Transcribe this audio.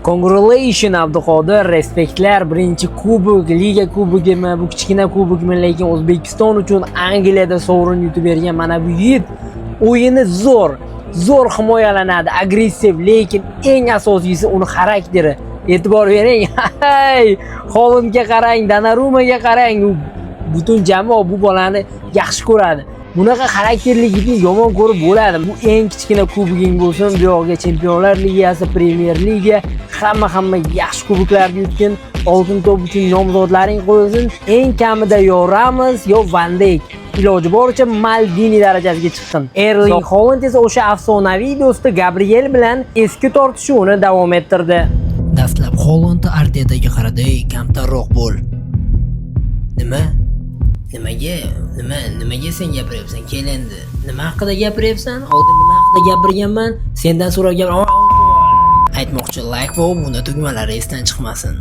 Congratulations Abduqodir, respektlar. Birinchi kubok, liga kubogimi, bu kichkina kubokmi, lekin O'zbekiston uchun Angliyada sovrin yutib bergan mana bu yigit o'yini zo'r himoyalanadi, agressiv, lekin eng asosiysi uni xarakteri. E'tibor bering. Holandga qarang, Donnarumaga qarang, butun jamoa bu bolani yaxshi ko'radi. Bunaqa xarakterli yigitni yomon ko'rib bo'ladi. Bu eng kichkina kuboging bo'lsin, bu yoqga Chempionlar Ligasi, Premier Liga, hamma yaxshi kuboklarni yutgan, oltin to'p uchun nomzodlaring qo'yilsin. Eng kamida yo Ramos, yo Van Dijk, iloji boricha Maldini darajasiga chiqqan. Erling Haaland esa o'sha afsonaviy do'sti Gabriel bilan eski tortishuvni davom ettirdi. Dastlab Haaland Artetaga qaradi, kamtarroq bo'l. Nima? Nimaga sen gapiryapsan? Kel endi. Nima haqida gapiryapsan? Oldin nima haqida gapirganman? Sendan so'ragan. Aytmoqchi, like va obuna tugmalari esdan chiqmasin.